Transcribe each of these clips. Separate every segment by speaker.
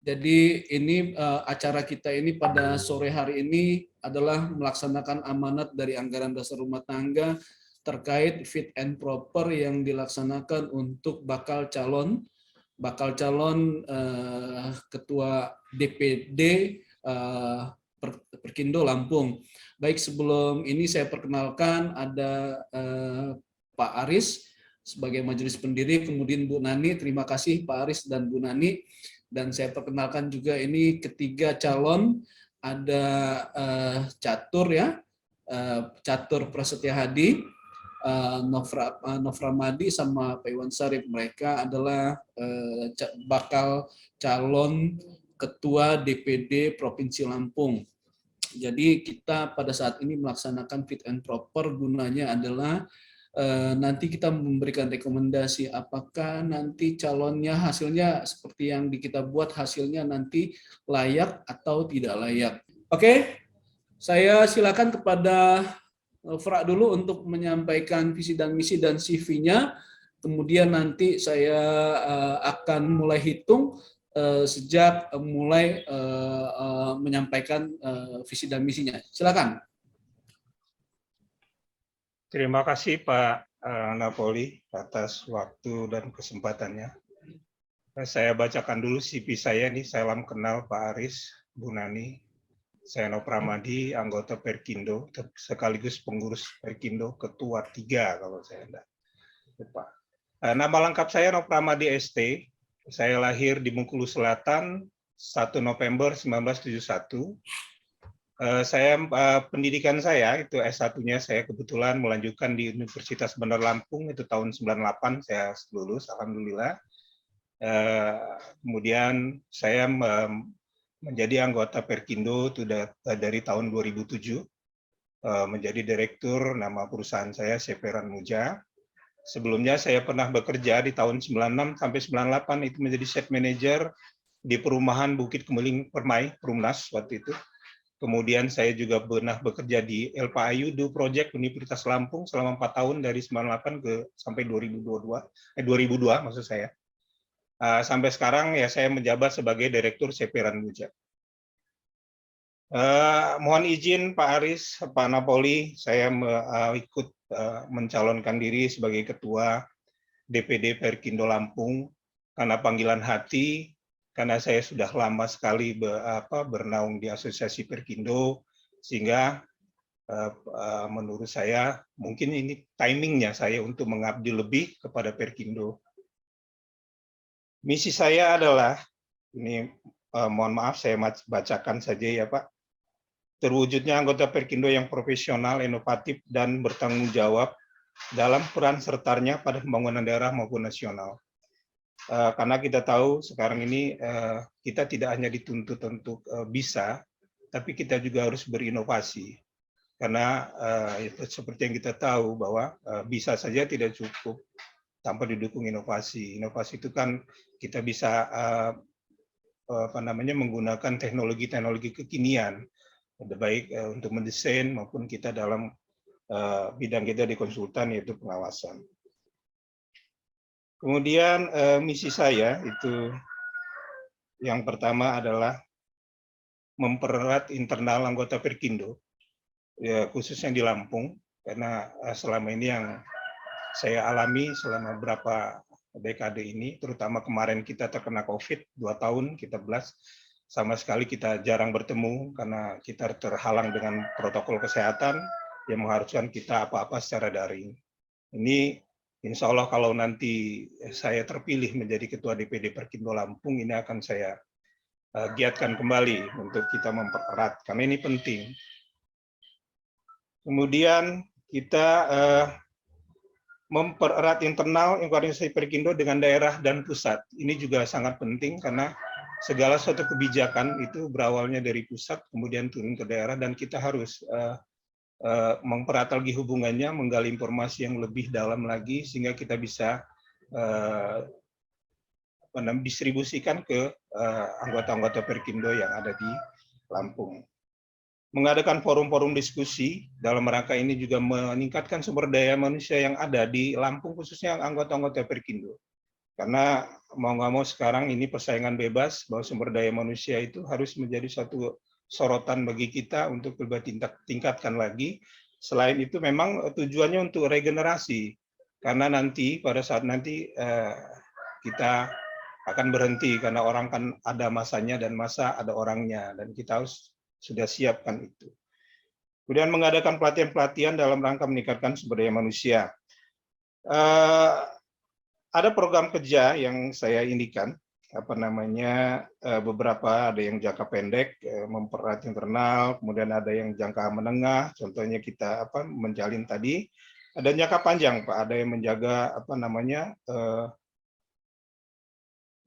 Speaker 1: Jadi ini acara kita ini pada sore hari ini adalah melaksanakan amanat dari anggaran dasar rumah tangga terkait fit and proper yang dilaksanakan untuk bakal calon ketua DPD Perkindo Lampung. Baik, sebelum ini saya perkenalkan ada Pak Aris sebagai majelis pendiri, kemudian Bu Nani. Terima kasih Pak Aris dan Bu Nani. Dan saya perkenalkan juga ini ketiga calon, ada Catur ya, Catur Prasetya Hadi, Nofra Madi sama Pak Iwan Sarif. Mereka adalah bakal calon ketua DPD Provinsi Lampung. Jadi kita pada saat ini melaksanakan fit and proper, gunanya adalah nanti kita memberikan rekomendasi apakah nanti calonnya hasilnya seperti yang kita buat, hasilnya nanti layak atau tidak layak. Oke, saya silakan kepada Fra dulu untuk menyampaikan visi dan misi dan CV-nya. Kemudian nanti saya akan mulai hitung sejak mulai menyampaikan visi dan misinya. Silakan.
Speaker 2: Terima kasih Pak Napoli atas waktu dan kesempatannya. Saya bacakan dulu CV saya nih. Salam kenal Pak Aris, Bu Nani. Saya Nofra Madi, anggota Perkindo, sekaligus pengurus Perkindo Ketua 3 kalau saya tidak lupa. Nama lengkap saya Nofra Madi ST. Saya lahir di Bengkulu Selatan 1 November 1971. Pendidikan saya itu S1-nya saya kebetulan melanjutkan di Universitas Bandar Lampung itu tahun 98 saya lulus, alhamdulillah. Kemudian saya menjadi anggota Perkindo itu dari tahun 2007, menjadi direktur, nama perusahaan saya Seperan Muja. Sebelumnya saya pernah bekerja di tahun 96 sampai 98 itu menjadi set manager di perumahan Bukit Kemuling Permai, Perumnas waktu itu. Kemudian saya juga pernah bekerja di Elpa Ayudu Project Universitas Lampung selama 4 tahun dari 98 sampai 2002 maksud saya. Sampai sekarang ya saya menjabat sebagai Direktur Seperan Muja. Mohon izin Pak Aris, Pak Napoli, saya ikut mencalonkan diri sebagai Ketua DPD Perkindo Lampung karena panggilan hati. Karena saya sudah lama sekali bernaung di Asosiasi Perkindo, sehingga menurut saya mungkin ini timingnya saya untuk mengabdi lebih kepada Perkindo. Misi saya adalah, ini mohon maaf saya bacakan saja ya Pak, terwujudnya anggota Perkindo yang profesional, inovatif, dan bertanggung jawab dalam peran sertanya pada pembangunan daerah maupun nasional. Karena kita tahu sekarang ini kita tidak hanya dituntut untuk bisa, tapi kita juga harus berinovasi. Karena seperti yang kita tahu bahwa bisa saja tidak cukup tanpa didukung inovasi. Inovasi itu kan kita bisa menggunakan teknologi-teknologi kekinian, baik untuk mendesain maupun kita dalam bidang kita di konsultan yaitu pengawasan. Kemudian misi saya itu yang pertama adalah mempererat internal anggota Perkindo, ya, khususnya di Lampung, karena selama ini yang saya alami selama beberapa dekade ini, terutama kemarin kita terkena COVID 2 tahun, kita belas, sama sekali kita jarang bertemu karena kita terhalang dengan protokol kesehatan yang mengharuskan kita apa-apa secara daring. Ini insya Allah kalau nanti saya terpilih menjadi Ketua DPD Perkindo Lampung, ini akan saya giatkan kembali untuk kita mempererat, karena ini penting. Kemudian kita mempererat internal organisasi Perkindo dengan daerah dan pusat. Ini juga sangat penting karena segala suatu kebijakan itu berawalnya dari pusat, kemudian turun ke daerah, dan kita harus mempererat lagi hubungannya, menggali informasi yang lebih dalam lagi, sehingga kita bisa distribusikan ke anggota-anggota Perkindo yang ada di Lampung. Mengadakan forum-forum diskusi dalam rangka ini juga meningkatkan sumber daya manusia yang ada di Lampung, khususnya anggota-anggota Perkindo. Karena mau nggak mau sekarang ini persaingan bebas, bahwa sumber daya manusia itu harus menjadi satu sorotan bagi kita untuk lebih tingkatkan lagi. Selain itu memang tujuannya untuk regenerasi, karena nanti pada saat nanti kita akan berhenti, karena orang kan ada masanya dan masa ada orangnya, dan kita harus sudah siapkan itu. Kemudian mengadakan pelatihan-pelatihan dalam rangka meningkatkan sumber daya manusia. Ada program kerja yang saya indikan, beberapa, ada yang jangka pendek, mempererat internal, kemudian ada yang jangka menengah, contohnya kita menjalin tadi, ada jangka panjang, Pak, ada yang menjaga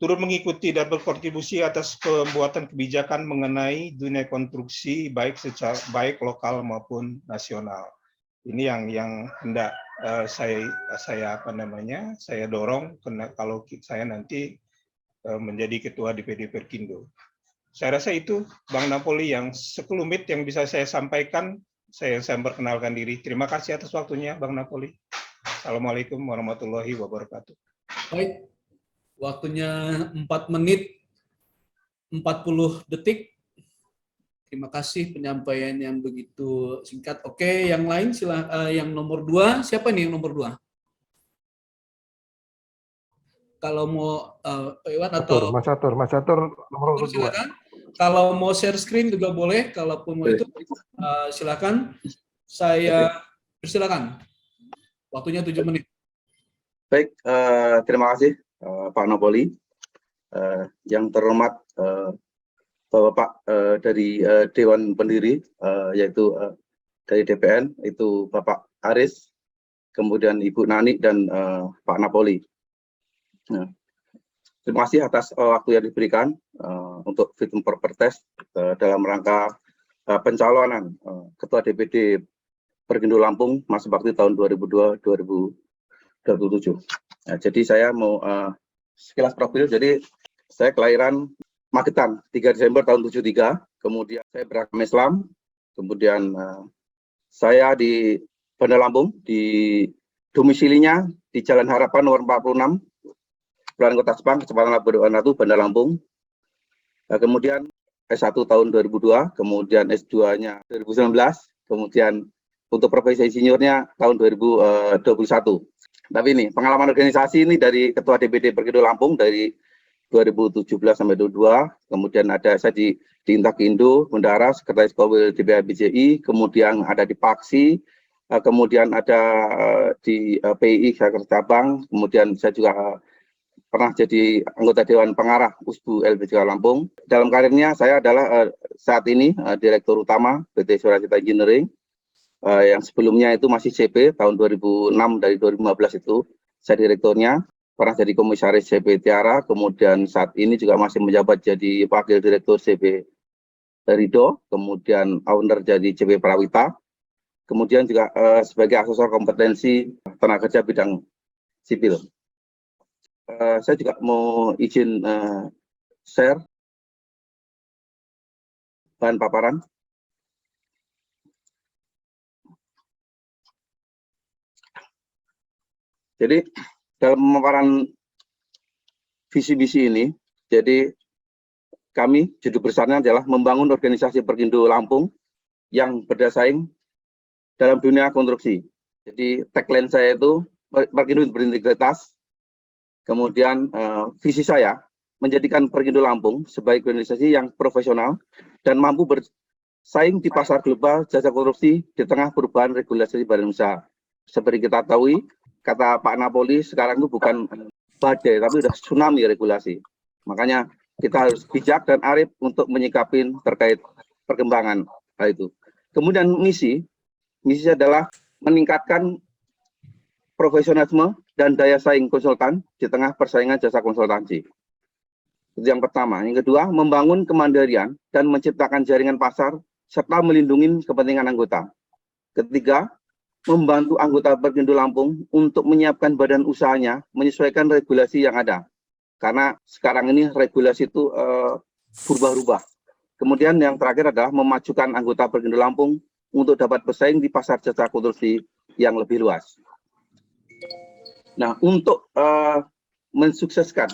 Speaker 2: turut mengikuti dan berkontribusi atas pembuatan kebijakan mengenai dunia konstruksi baik lokal maupun nasional. Ini yang hendak saya dorong kalau saya nanti menjadi ketua DPD Perkindo. Saya rasa itu Bang Napoli yang sekelumit yang bisa saya sampaikan. Saya memperkenalkan diri. Terima kasih atas waktunya Bang Napoli. Assalamualaikum warahmatullahi wabarakatuh.
Speaker 1: Baik, waktunya 4 menit 40 detik. Terima kasih penyampaian yang begitu singkat. Oke, yang lain yang nomor 2, siapa nih yang nomor 2? Kalau mau Pak Iwan atau
Speaker 3: Mas Atur nomor 2.
Speaker 1: Silakan. Kalau mau share screen juga boleh, kalaupun mau itu silakan. Saya persilakan. Waktunya 7 menit.
Speaker 4: Baik, terima kasih Pak Napoli. Yang terhormat Bapak dari Dewan Pendiri, yaitu dari DPN, itu Bapak Aris, kemudian Ibu Nani, dan Pak Napoli. Nah, terima kasih atas waktu yang diberikan untuk fit and proper test dalam rangka pencalonan Ketua DPD Perkindo Lampung masa bakti tahun 2002-2027. Nah, jadi saya mau sekilas profil. Jadi saya kelahiran Magetan 3 Desember tahun 73, kemudian saya beragama Islam, kemudian saya di Bandar Lampung, di domisilinya di Jalan Harapan nomor 46, Kelurahan Kota Sepang, Kecamatan Labuan Ratu, Bandar Lampung. Kemudian S1 tahun 2002, kemudian S2-nya 2019, kemudian untuk profesi insinyurnya tahun 2021. Tapi ini pengalaman organisasi ini dari Ketua DPD Perkindo Lampung dari 2017 sampai 2022, kemudian ada saya di Intakindo, Bendara, Sekretaris Kowil DPHBJI, kemudian ada di Paksi, kemudian ada di PII Jakarta Cabang, kemudian saya juga pernah jadi anggota Dewan Pengarah USBU LPJK Lampung. Dalam karirnya saya adalah saat ini Direktur Utama PT Suracita Engineering, yang sebelumnya itu masih CP tahun 2006, dari 2015 itu saya direkturnya. Pernah jadi komisaris CP Tiara, kemudian saat ini juga masih menjabat jadi wakil direktur CP Rido, kemudian owner jadi CP Prawita, kemudian juga sebagai asesor kompetensi tenaga kerja bidang sipil. Saya juga mau izin share bahan paparan. Jadi dalam pemaparan visi misi ini, jadi kami judul besarnya adalah membangun organisasi Perkindo Lampung yang bersaing dalam dunia konstruksi. Jadi tagline saya itu Perkindo berintegritas. Kemudian visi saya menjadikan Perkindo Lampung sebagai organisasi yang profesional dan mampu bersaing di pasar global jasa konstruksi di tengah perubahan regulasi badan usaha. Seperti kita tahu, kata Pak Napoli, sekarang itu bukan badai, tapi sudah tsunami regulasi. Makanya kita harus bijak dan arif untuk menyikapi terkait perkembangan hal itu. Kemudian misi adalah meningkatkan profesionalisme dan daya saing konsultan di tengah persaingan jasa konsultansi. Itu yang pertama. Yang kedua, membangun kemandirian dan menciptakan jaringan pasar serta melindungi kepentingan anggota. Ketiga, membantu anggota Perkindo Lampung untuk menyiapkan badan usahanya menyesuaikan regulasi yang ada. Karena sekarang ini regulasi itu berubah-ubah. Kemudian yang terakhir adalah memajukan anggota Perkindo Lampung untuk dapat bersaing di pasar jasa konstruksi yang lebih luas. Nah, untuk mensukseskan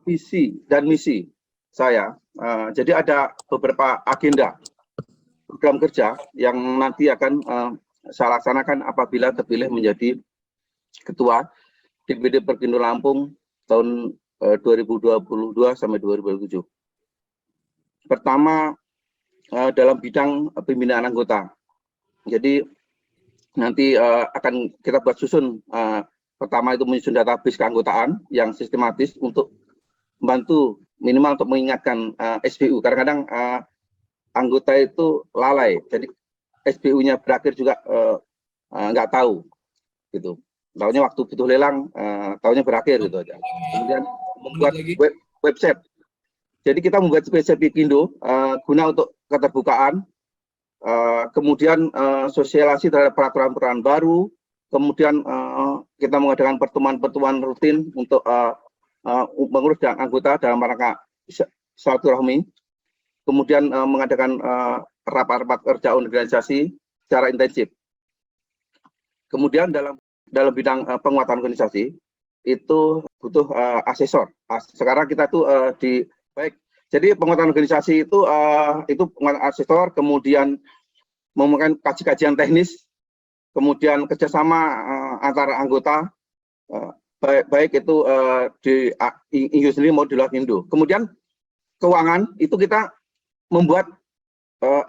Speaker 4: visi dan misi saya. Jadi ada beberapa agenda program kerja yang nanti akan saya laksanakan apabila terpilih menjadi Ketua DPD Perkindo Lampung tahun 2022 sampai 2027. Pertama, dalam bidang pembinaan anggota. Jadi nanti akan kita buat susun. Pertama itu menyusun database keanggotaan yang sistematis untuk membantu minimal untuk mengingatkan SBU. Kadang-kadang anggota itu lalai, jadi SBU-nya berakhir juga nggak tahu, gitu. Tahunya waktu butuh lelang, tahunya berakhir gitu aja. Kemudian membuat website. Jadi kita membuat website Perkindo guna untuk keterbukaan, kemudian sosialisasi terhadap peraturan-peraturan baru, kemudian kita mengadakan pertemuan-pertemuan rutin untuk mengurus anggota dalam rangka silaturahmi, kemudian mengadakan rapat-rapat kerja organisasi secara intensif. Kemudian dalam bidang penguatan organisasi itu butuh asesor. Sekarang kita tuh jadi penguatan organisasi itu penguatan asesor, kemudian memerlukan kajian teknis, kemudian kerjasama antara anggota, baik itu di Indo sendiri mau di luar Indo. Kemudian keuangan itu kita membuat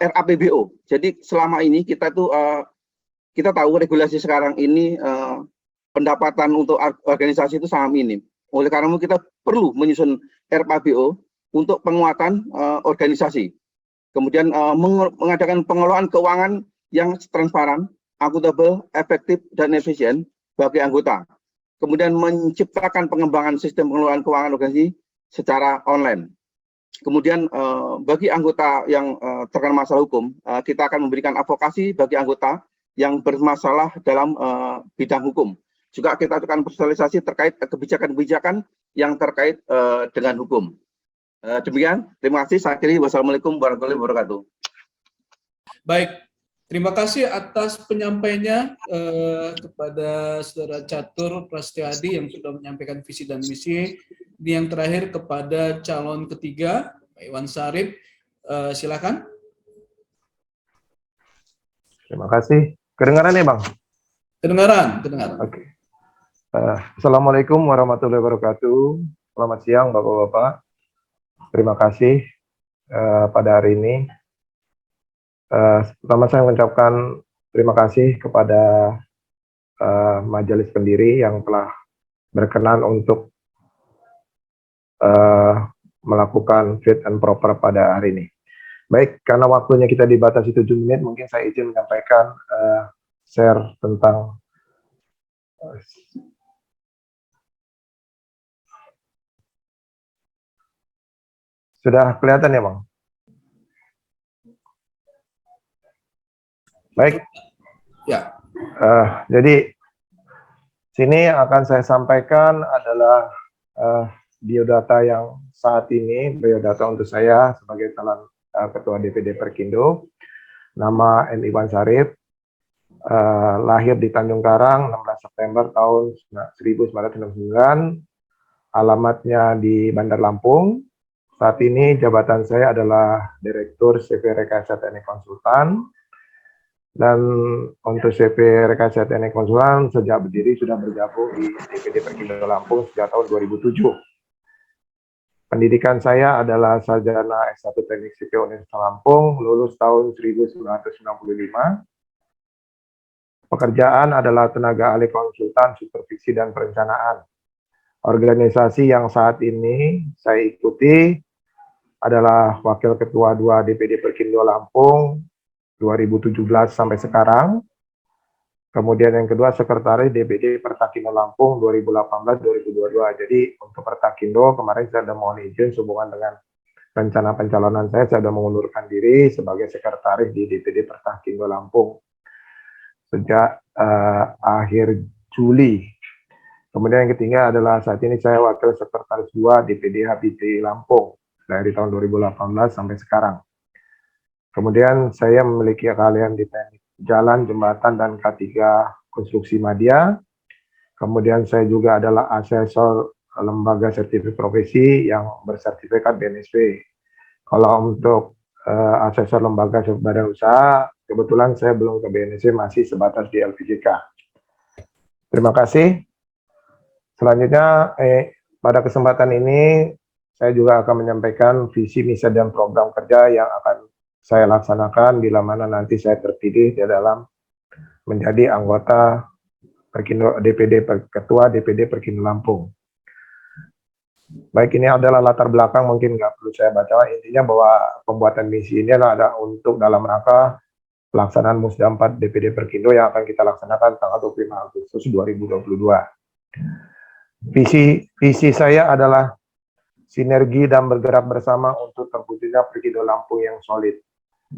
Speaker 4: RAPBO. Jadi selama ini kita tuh kita tahu regulasi sekarang ini pendapatan untuk organisasi itu sangat minim. Oleh karena itu kita perlu menyusun RAPBO untuk penguatan organisasi. Kemudian mengadakan pengelolaan keuangan yang transparan, akuntabel, efektif, dan efisien bagi anggota. Kemudian menciptakan pengembangan sistem pengelolaan keuangan organisasi secara online. Kemudian bagi anggota yang terkena masalah hukum, kita akan memberikan advokasi bagi anggota yang bermasalah dalam bidang hukum. Juga kita akan sosialisasi terkait kebijakan-kebijakan yang terkait dengan hukum. Demikian, terima kasih. Saya akhiri. Wassalamualaikum warahmatullahi wabarakatuh.
Speaker 1: Baik, terima kasih atas penyampaiannya kepada Saudara Catur Prasetyadi yang sudah menyampaikan visi dan misi. Ini yang terakhir kepada calon ketiga, Pak Iwan Sarip. Silakan.
Speaker 3: Terima kasih. Kedengaran ya, Bang?
Speaker 1: Kedengaran.
Speaker 3: Oke. Assalamualaikum warahmatullahi wabarakatuh. Selamat siang, Bapak-Bapak. Terima kasih pada hari ini. Pertama saya mengucapkan terima kasih kepada majelis pendiri yang telah berkenan untuk melakukan fit and proper pada hari ini. Baik, karena waktunya kita dibatasi 7 menit, mungkin saya izin menyampaikan share tentang sudah kelihatan ya, Bang? Baik.
Speaker 1: Ya.
Speaker 3: Jadi sini akan saya sampaikan adalah biodata yang saat ini, biodata untuk saya sebagai calon Ketua DPD Perkindo. Nama M. Iwan Sarip, lahir di Tanjung Karang 16 September tahun 1969, alamatnya di Bandar Lampung. Saat ini jabatan saya adalah Direktur CV Rekayasa Teknik Konsultan. Dan untuk CV Rekayasa Teknik Konsultan sejak berdiri sudah bergabung di DPD Perkindo Lampung sejak tahun 2007. Pendidikan saya adalah sarjana S1 Teknik Sipil Universitas Lampung, lulus tahun 1995. Pekerjaan adalah tenaga ahli konsultan, supervisi, dan perencanaan. Organisasi yang saat ini saya ikuti adalah Wakil Ketua 2 DPD Perkindo Lampung 2017 sampai sekarang. Kemudian yang kedua Sekretaris DPD Pertakindo Lampung 2018-2022. Jadi untuk Pertakindo kemarin saya sudah mohon izin sehubungan dengan rencana pencalonan saya sudah mengundurkan diri sebagai Sekretaris di DPD Pertakindo Lampung sejak akhir Juli. Kemudian yang ketiga adalah saat ini saya Wakil Sekretaris 2 DPD HBT Lampung dari tahun 2018 sampai sekarang. Kemudian saya memiliki keahlian di teknik jalan, jembatan, dan K3 konstruksi media. Kemudian saya juga adalah asesor lembaga sertifikasi profesi yang bersertifikat BNSP. Kalau untuk asesor lembaga badan usaha, kebetulan saya belum ke BNSP, masih sebatas di LPJK. Terima kasih. Selanjutnya, pada kesempatan ini, saya juga akan menyampaikan visi, misi, dan program kerja yang akan saya laksanakan bila mana nanti saya terpilih di dalam menjadi anggota Ketua DPD Perkindo Lampung. Baik, ini adalah latar belakang, mungkin nggak perlu saya baca. Intinya bahwa pembuatan misi ini adalah untuk dalam rangka pelaksanaan Musda 4 DPD Perkindo yang akan kita laksanakan tanggal 25 Agustus 2022. Visi saya adalah sinergi dan bergerak bersama untuk terwujudnya Perkindo Lampung yang solid.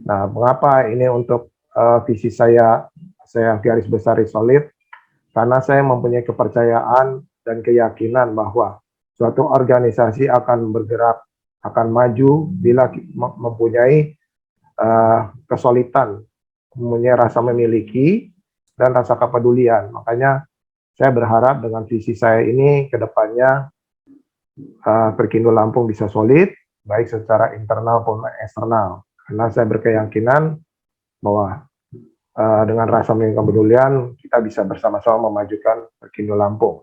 Speaker 3: Nah, mengapa ini untuk visi saya garis besar solid? Karena saya mempunyai kepercayaan dan keyakinan bahwa suatu organisasi akan bergerak, akan maju bila mempunyai kesolidan, mempunyai rasa memiliki, dan rasa kepedulian. Makanya saya berharap dengan visi saya ini ke depannya Perkindo Lampung bisa solid, baik secara internal maupun eksternal. Karena saya berkeyakinan bahwa dengan rasa memiliki kepedulian, kita bisa bersama-sama memajukan Perkindo Lampung.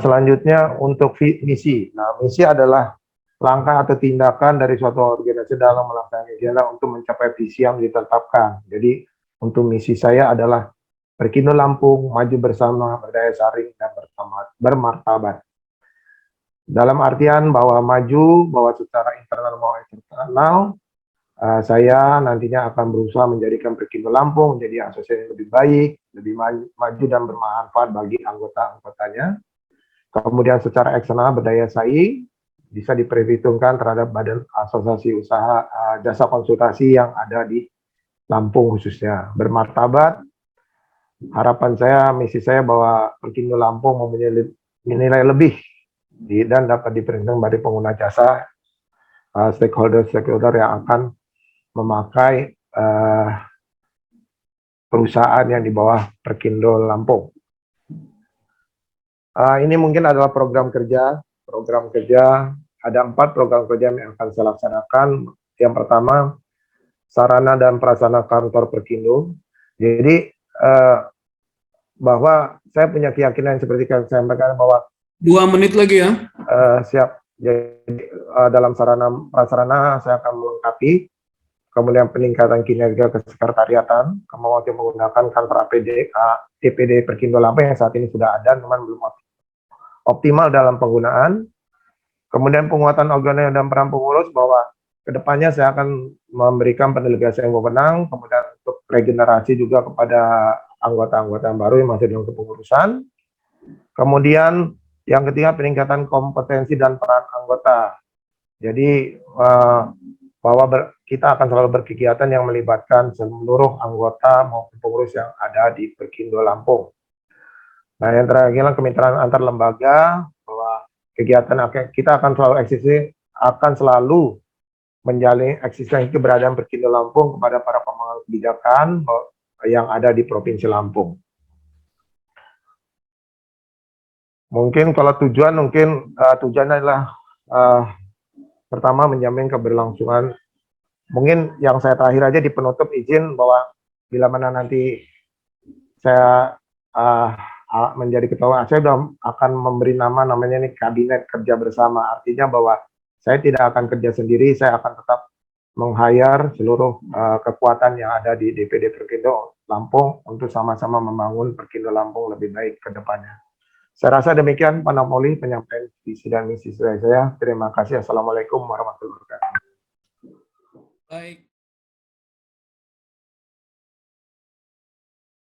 Speaker 3: Selanjutnya untuk misi. Nah, misi adalah langkah atau tindakan dari suatu organisasi dalam melaksanakan kegiatan untuk mencapai visi yang ditetapkan. Jadi, untuk misi saya adalah Perkindo Lampung maju bersama, berdaya saing, dan bermartabat. Dalam artian bahwa maju, bahwa secara internal maupun eksternal, saya nantinya akan berusaha menjadikan Perkindo Lampung menjadi asosiasi yang lebih baik, lebih maju dan bermanfaat bagi anggota-anggotanya. Kemudian secara eksternal berdaya saing, bisa diperhitungkan terhadap badan asosiasi usaha jasa konsultasi yang ada di Lampung khususnya. Bermartabat, harapan saya, misi saya bahwa Perkindo Lampung mempunyai nilai lebih dan dapat diperhitungkan dari pengguna jasa, stakeholder yang akan memakai perusahaan yang di bawah Perkindo Lampung. Ini mungkin adalah program kerja. Program kerja, ada 4 program kerja yang akan saya laksanakan. Yang pertama, sarana dan prasarana kantor Perkindo. Jadi, bahwa saya punya keyakinan seperti yang saya sampaikan bahwa
Speaker 1: 2 menit lagi ya.
Speaker 3: Siap. Jadi, dalam sarana prasarana saya akan melengkapi, kemudian peningkatan kinerja kesekretariatan, kemudian menggunakan kantor DPD Perkindo Lampung yang saat ini sudah ada, namun belum optimal dalam penggunaan. Kemudian penguatan organisasi dan peran pengurus, bahwa kedepannya saya akan memberikan pendelegasian yang wewenang, kemudian untuk regenerasi juga kepada anggota-anggota yang baru yang masih dalam kepengurusan. Kemudian yang ketiga, peningkatan kompetensi dan peran anggota. Jadi bahwa kita akan selalu berkegiatan yang melibatkan seluruh anggota maupun pengurus yang ada di Perkindo Lampung. Nah, yang terakhir, kemitraan antar lembaga, bahwa kegiatan kita akan selalu menjalin eksistensi keberadaan Perkindo Lampung kepada para pemangku kebijakan yang ada di Provinsi Lampung. Mungkin kalau tujuannya adalah pertama menjamin keberlangsungan. Mungkin yang saya terakhir aja di penutup izin bahwa bila mana nanti saya menjadi ketua, saya sudah akan memberi namanya nih kabinet kerja bersama. Artinya bahwa saya tidak akan kerja sendiri, saya akan tetap meng-hire seluruh kekuatan yang ada di DPD Perkindo Lampung untuk sama-sama membangun Perkindo Lampung lebih baik ke depannya. Saya rasa demikian Pak Napoli penyampaian visi dan misi saya. Terima kasih. Assalamualaikum warahmatullahi wabarakatuh.
Speaker 1: Baik.